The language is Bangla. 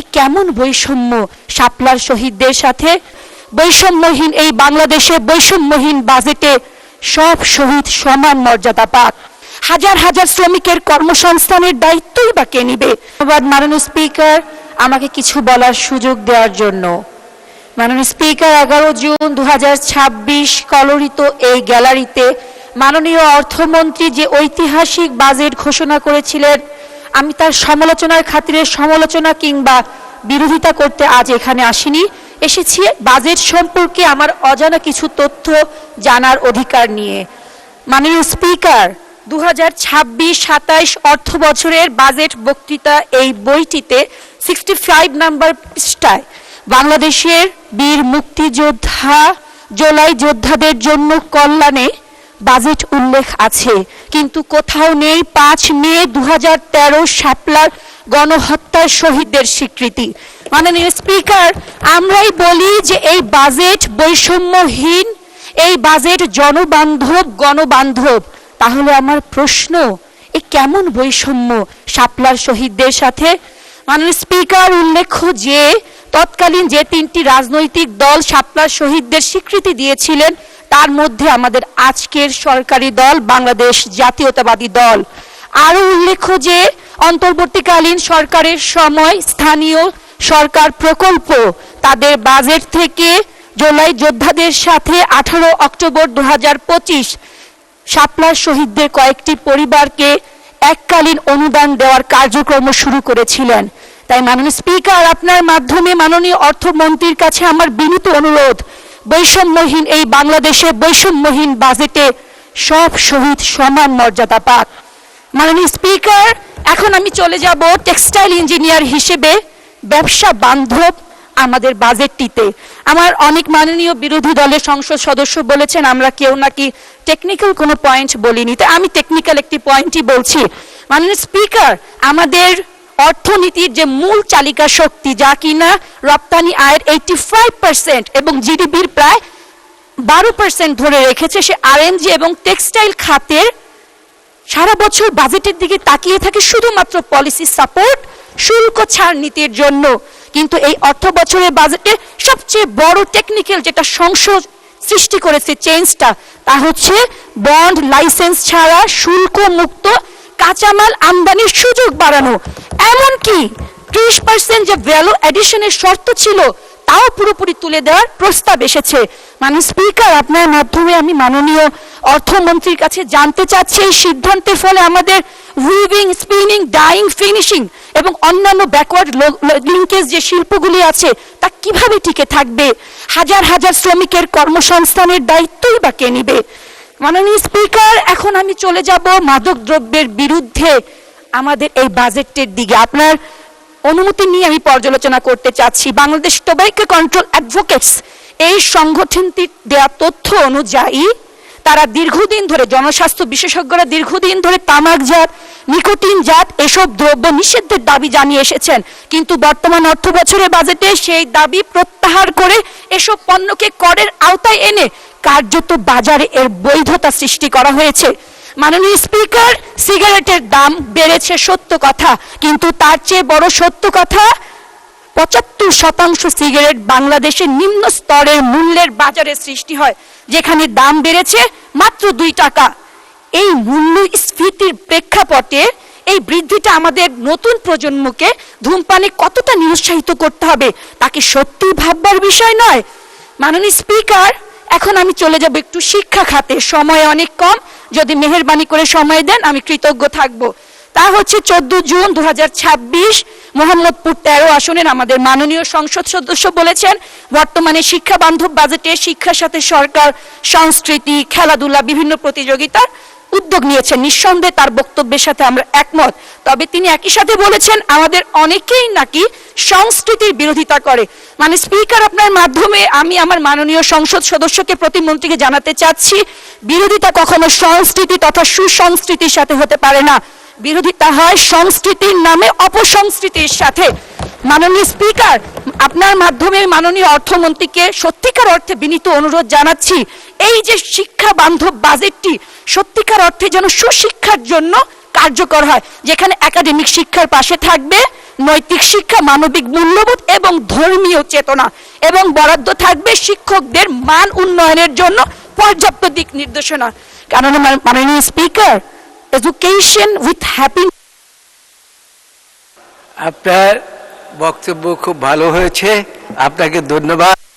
এ কেমন বৈষম্য শাপলার শহীদদের সাথে? বৈষম্যহীন এই বাংলাদেশে বৈষম্যহীন বাজেটে সব শহীদ সমান মর্যাদা পাক। হাজার হাজার শ্রমিকের কর্মসংস্থানের দায়িত্বই বা কে নিবে? ধন্যবাদ মাননীয় স্পিকার, আমাকে কিছু বলার সুযোগ দেওয়ার জন্য। মাননীয় স্পিকার, 11 জুন 2026 কলরিত এই গ্যালারিতে মাননীয় অর্থমন্ত্রী যে ঐতিহাসিক বাজেট ঘোষণা করেছিলেন, আমি তার সমালোচনার খাতিরে সমালোচনা কিংবা বিরোধিতা করতে আজ এখানে আসিনি। এসেছি বাজেট সম্পর্কে আমার অজানা কিছু তথ্য জানার অধিকার নিয়ে। মাননীয় স্পিকার, 2026-27 অর্থ বছরের বাজেট বক্তৃতা এই বইটিতে 65 নম্বর পৃষ্ঠায় বাংলাদেশের বীর মুক্তিযোদ্ধা জুলাই যোদ্ধাদের জন্য কল্যাণে বাজেট উল্লেখ আছে, কিন্তু কোথাও নেই 5 মে 2013 শাপলার গণহত্যার শহীদদের স্বীকৃতি। মাননীয় স্পিকার, আমরাই বলি যে এই বাজেট বৈষম্যহীন, এই বাজেট জনবান্ধব গণবান্ধব। তাহলে আমার প্রশ্ন, এ কেমন বৈষম্য শাপলার শহীদদের সাথে? মাননীয় স্পিকার, উল্লেখ্য যে তৎকালীন যে 3টি রাজনৈতিক দল শাপলার শহীদদের স্বীকৃতি দিয়েছিলেন, তার মধ্যে আমাদের আজকের সরকারি দল বাংলাদেশ জাতীয়তাবাদী দল। আরো উল্লেখ্য যে অন্তর্বর্তীকালীন সরকারের সময় স্থানীয় সরকার প্রকল্প তাদের বাজেট থেকে জুলাই যোদ্ধাদের সাথে 18 অক্টোবর 2025 শাপলার শহীদদের কয়েকটি পরিবারকে এককালীন অনুদান দেওয়ার কার্যক্রম শুরু করেছিলেন। তাই মাননীয় স্পিকার, আপনার মাধ্যমে মাননীয় অর্থমন্ত্রীর কাছে আমার বিনীত অনুরোধ, বৈষম্যহীন এই বাংলাদেশে বৈষম্যহীন বাজেটে সব শহীদ সমান মর্যাদা পাক। মাননীয় স্পিকার, এখন আমি চলে যাব টেক্সটাইল ইঞ্জিনিয়ার হিসেবে ব্যবসা বান্ধব আমাদের বাজেটটিতে। আমার অনেক মাননীয় বিরোধী দলের সংসদ সদস্য বলেছেন আমরা কেউ নাকি টেকনিক্যাল কোনো পয়েন্ট বলিনি, তাই আমি টেকনিক্যাল একটি পয়েন্টই বলছি। মাননীয় স্পিকার, আমাদের অর্থনীতির যে মূল চালিকা শক্তি, যা কিনা রপ্তানি আয়ের 85% এবং জিডিপির প্রায় 12% ধরে রেখেছে, সে আরএনজি এবং টেক্সটাইল খাতের সারা বছর বাজেটের দিকে তাকিয়ে থাকে শুধুমাত্র পলিসি সাপোর্ট, শুল্ক ছাড় নীতির জন্য। কিন্তু এই অর্থ বছরের বাজেটে সবচেয়ে বড় টেকনিক্যাল যেটা সংশোধন সৃষ্টি করেছে চেঞ্জটা, তা হচ্ছে বন্ড লাইসেন্স ছাড়া শুল্ক মুক্ত কাঁচামাল আমদানির সুযোগ বাড়ানো। এমনকি 30% যে ভ্যালু এডিশনের শর্ত ছিল তাও পুরোপুরি তুলে দেওয়ার প্রস্তাব এসেছে। মাননীয় স্পিকার, আপনার মাধ্যমে আমি মাননীয় অর্থমন্ত্রীর কাছে জানতে চাচ্ছি, এই সিদ্ধান্তের ফলে আমাদের উইভিং, স্পিনিং, ডাইং, ফিনিশিং এবং অন্যান্য ব্যাকওয়ার্ড লিঙ্কেজ যে শিল্পগুলি আছে তা কিভাবে টিকে থাকবে? হাজার হাজার শ্রমিকের কর্মসংস্থানের দায়িত্বই বা কে নিবে? মাননীয় স্পিকার, এখন আমি চলে যাব মাদক দ্রব্যের বিরুদ্ধে আমাদের এই বাজেটের দিকে। আপনার অনুমতি নিয়ে আমি পর্যালোচনা করতে চাচ্ছি। বাংলাদেশ টোব্যাকো কন্ট্রোল অ্যাডভোকেটস এই সংগঠনটির দেয়া তথ্য অনুযায়ী তারা দীর্ঘদিন ধরে, জনস্বাস্থ্য বিশেষজ্ঞরা দীর্ঘদিন ধরে তামাকজাত, নিকোটিনজাত এসব দ্রব্য নিষিদ্ধের দাবি জানিয়ে এসেছেন, কিন্তু বর্তমান অর্থ বছরের বাজেটে সেই দাবি প্রত্যাহার করে এসব পণ্যকে করের আওতায় এনে কার্যত বাজারে এর বৈধতা সৃষ্টি করা হয়েছে। মাননীয় স্পিকার, সিগারেটের দাম বেড়েছে সত্য কথা, কিন্তু তার চেয়ে বড় সত্য কথা 75% সিগারেট বাংলাদেশের নিম্ন স্তরের মূল্যের বাজারে সৃষ্টি হয়, যেখানে দাম বেড়েছে মাত্র 2 টাকা। এই মূল্যস্ফীতির প্রেক্ষাপটে এই বৃদ্ধিটা আমাদের নতুন প্রজন্মকে ধূমপানে কতটা নিরুৎসাহিত করতে হবে তাকে সত্যি ভাববার বিষয় নয়। মাননীয় স্পিকার, এখন আমি চলে যাব একটু শিক্ষা খাতে, সময় অনেক কম, যদি মেহেরবানি করে সময় দেন আমি কৃতজ্ঞ থাকব। তা হচ্ছে 14 জুন 2026 মোহাম্মদপুর 13 আসনের আমাদের মাননীয় সংসদ সদস্য বলেছেন বর্তমানে শিক্ষা বান্ধব বাজেটে শিক্ষার সাথে সরকার সংস্কৃতি, খেলাধুলা, বিভিন্ন প্রতিযোগিতার উদ্যোগ নিয়েছেন। নিঃসন্দেহে তার বক্তব্যের সাথে আমরা একমত, তবে তিনি একই সাথে বলেছেন আমাদের অনেকেই নাকি সংস্কৃতির বিরোধিতা করে। মানে স্পিকার, আপনার মাধ্যমে আমি আমার মাননীয় সংসদ সদস্যকে, প্রতিমন্ত্রীকে জানাতে চাচ্ছি, বিরোধিতা কখনো সংস্কৃতি তথা সুসংস্কৃতির সাথে হতে পারে না। বিরোধিতা হয় সংস্কৃতির নামে অপসংস্কৃতির সাথে। মাননীয় স্পিকার, আপনার মাধ্যমে মাননীয় অর্থমন্ত্রীকে সত্যিকার অর্থে বিনীত অনুরোধ জানাচ্ছি, এই যে শিক্ষা বান্ধব বাজেটটি সত্যিকার অর্থে যেন সুশিক্ষার জন্য কার্যকর হয়, যেখানে একাডেমিক শিক্ষার পাশে থাকবে নৈতিক শিক্ষা, মানবিক মূল্যবোধ এবং ধর্মীয় চেতনা, এবং বরাদ্দ থাকবে শিক্ষকদের মান উন্নয়নের জন্য পর্যাপ্ত দিক নির্দেশনা। কারণ মাননীয় স্পিকার, এডুকেশন উইথ হ্যাপি। আপনার বক্তব্য খুব ভালো হয়েছে, আপনাকে ধন্যবাদ।